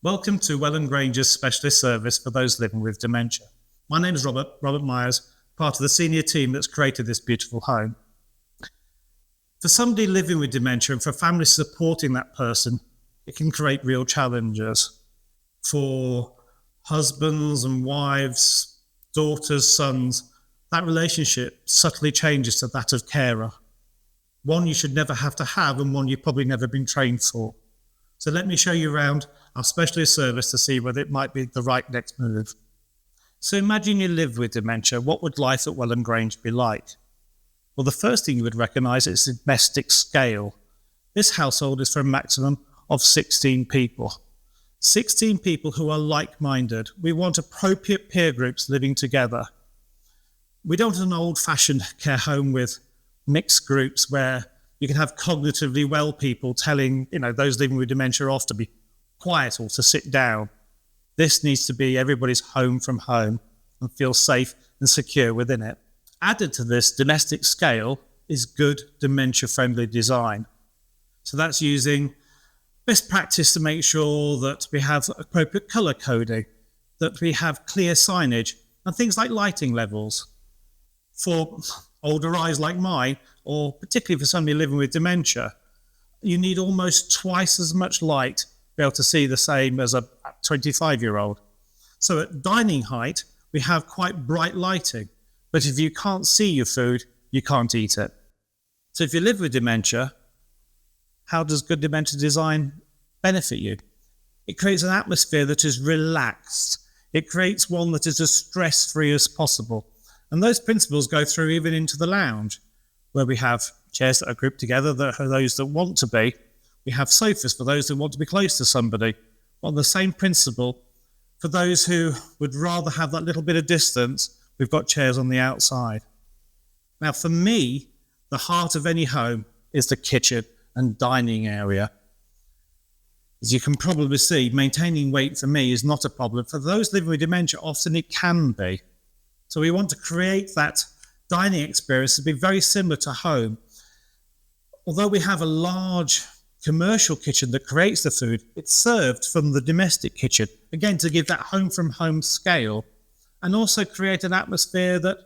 Welcome to Grange's specialist service for those living with dementia. My name is Robert Myers, part of the senior team that's created this beautiful home. For somebody living with dementia and for families supporting that person, it can create real challenges. For husbands and wives, daughters, sons, that relationship subtly changes to that of carer. One you should never have to have and one you've probably never been trained for. So let me show you around our specialist service to see whether it might be the right next move. So imagine you live with dementia. What would life at Welwyn Grange be like? Well, the first thing you would recognise is the domestic scale. This household is for a maximum of 16 people. 16 people who are like-minded. We want appropriate peer groups living together. We don't want an old-fashioned care home with mixed groups where you can have cognitively well people telling, those living with dementia off to be quiet or to sit down. This needs to be everybody's home from home and feel safe and secure within it. Added to this domestic scale is good dementia-friendly design. So that's using best practice to make sure that we have appropriate colour coding, that we have clear signage, and things like lighting levels. For older eyes like mine, or particularly for somebody living with dementia, you need almost twice as much light to be able to see the same as a 25-year-old. So at dining height, we have quite bright lighting, but if you can't see your food, you can't eat it. So if you live with dementia, how does good dementia design benefit you? It creates an atmosphere that is relaxed. It creates one that is as stress-free as possible. And those principles go through even into the lounge, where we have chairs that are grouped together that are those that want to be. We have sofas for those who want to be close to somebody. On the same principle, for those who would rather have that little bit of distance, we've got chairs on the outside. Now, for me, the heart of any home is the kitchen and dining area. As you can probably see, maintaining weight for me is not a problem. For those living with dementia, often it can be. So we want to create that dining experience to be very similar to home. Although we have a large commercial kitchen that creates the food, it's served from the domestic kitchen, again to give that home from home scale and also create an atmosphere that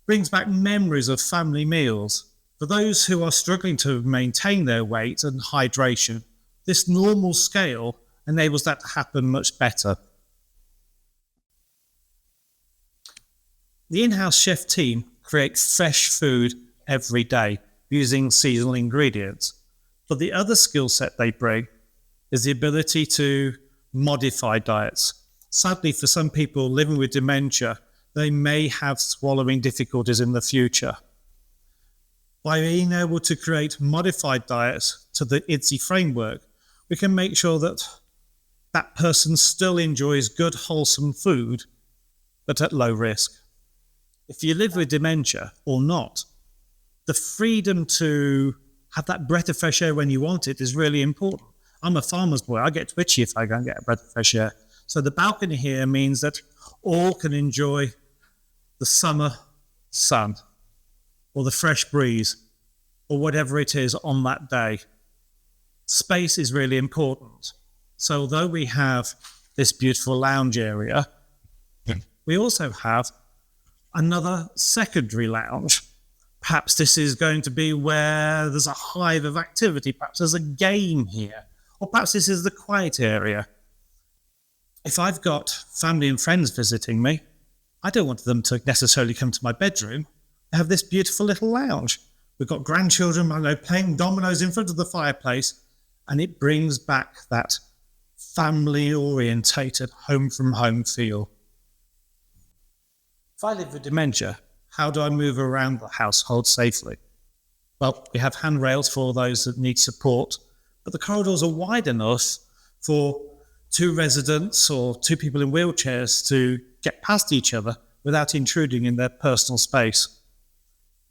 brings back memories of family meals. For those who are struggling to maintain their weight and hydration, this normal scale enables that to happen much better. The in-house chef team create fresh food every day using seasonal ingredients. But the other skill set they bring is the ability to modify diets. Sadly, for some people living with dementia, they may have swallowing difficulties in the future. By being able to create modified diets to the IDSI framework, we can make sure that that person still enjoys good, wholesome food, but at low risk. If you live with dementia or not, the freedom to have that breath of fresh air when you want it is really important. I'm a farmer's boy. I get twitchy if I go and get a breath of fresh air. So the balcony here means that all can enjoy the summer sun or the fresh breeze or whatever it is on that day. Space is really important. So although we have this beautiful lounge area, we also have another secondary lounge. Perhaps this is going to be where there's a hive of activity. Perhaps there's a game here. Or perhaps this is the quiet area. If I've got family and friends visiting me, I don't want them to necessarily come to my bedroom. I have this beautiful little lounge. We've got grandchildren, playing dominoes in front of the fireplace, and it brings back that family-orientated home-from-home feel. If I live with dementia, how do I move around the household safely? Well, we have handrails for those that need support, but the corridors are wide enough for two residents or two people in wheelchairs to get past each other without intruding in their personal space.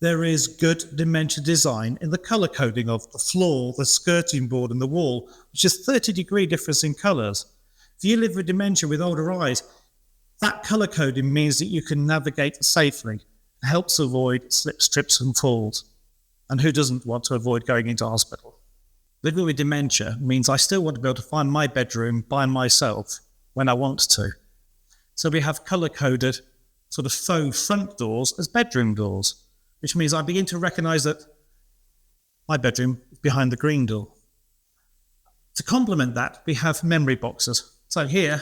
There is good dementia design in the colour coding of the floor, the skirting board and the wall, which is 30-degree difference in colours. If you live with dementia with older eyes, that colour coding means that you can navigate safely. It helps avoid slips, trips and falls. And who doesn't want to avoid going into hospital? Living with dementia means I still want to be able to find my bedroom by myself when I want to. So we have colour-coded sort of faux front doors as bedroom doors, which means I begin to recognise that my bedroom is behind the green door. To complement that, we have memory boxes. So here,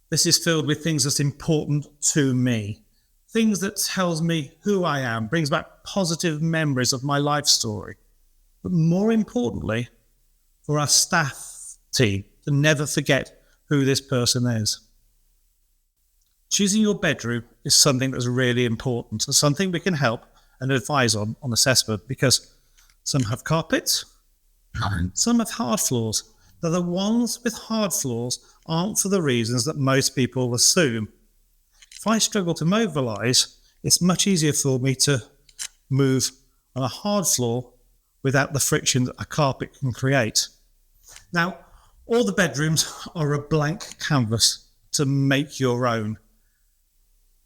this is filled with things that's important to me, things that tells me who I am, brings back positive memories of my life story. But more importantly, for our staff team to never forget who this person is. Choosing your bedroom is something that's really important, and something we can help and advise on assessment, because some have carpets, some have hard floors. Now, the ones with hard floors aren't for the reasons that most people assume. If I struggle to mobilise, it's much easier for me to move on a hard floor without the friction that a carpet can create. Now, all the bedrooms are a blank canvas to make your own,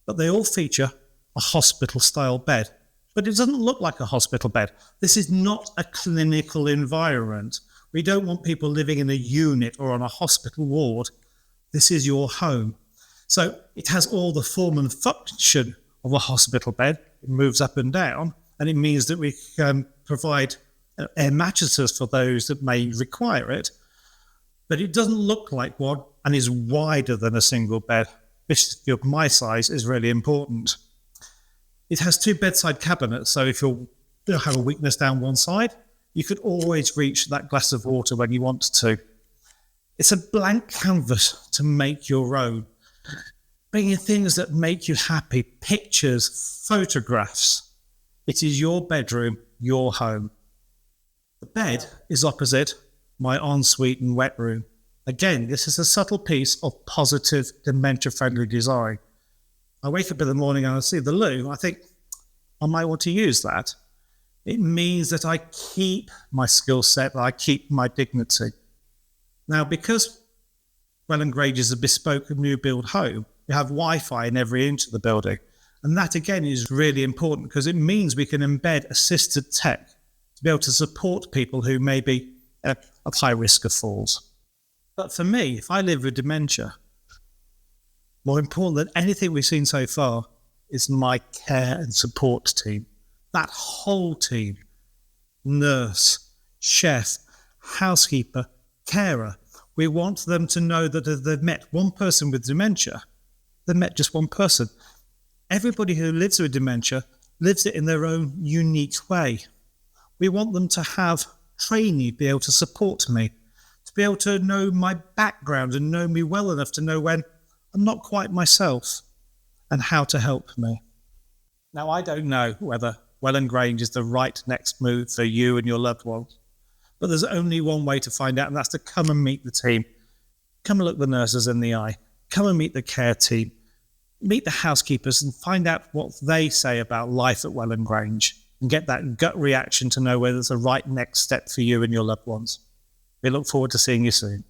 but they all feature a hospital-style bed. But it doesn't look like a hospital bed. This is not a clinical environment. We don't want people living in a unit or on a hospital ward. This is your home. So it has all the form and function of a hospital bed. It moves up and down, and it means that we can provide air mattresses for those that may require it. But it doesn't look like one and is wider than a single bed, which of my size is really important. It has 2 bedside cabinets, so if you have a weakness down one side, you could always reach that glass of water when you want to. It's a blank canvas to make your own. Bringing things that make you happy, pictures, photographs. It is your bedroom, your home. The bed is opposite my ensuite and wet room. Again, this is a subtle piece of positive, dementia-friendly design. I wake up in the morning and I see the loo. I think I might want to use that. It means that I keep my skill set, I keep my dignity. Now, because Grange is a bespoke new build home, we have Wi-Fi in every inch of the building. And that, again, is really important because it means we can embed assisted tech to be able to support people who may be at high risk of falls. But for me, if I live with dementia, more important than anything we've seen so far is my care and support team. That whole team, nurse, chef, housekeeper, carer, we want them to know that if they've met one person with dementia, they've met just one person. Everybody who lives with dementia lives it in their own unique way. We want them to have training, be able to support me, to be able to know my background and know me well enough to know when I'm not quite myself and how to help me. Now, I don't know whether Welwyn Grange is the right next move for you and your loved ones, but there's only one way to find out, and that's to come and meet the team. Come and look the nurses in the eye. Come and meet the care team. Meet the housekeepers and find out what they say about life at Welwyn Grange and get that gut reaction to know whether it's the right next step for you and your loved ones. We look forward to seeing you soon.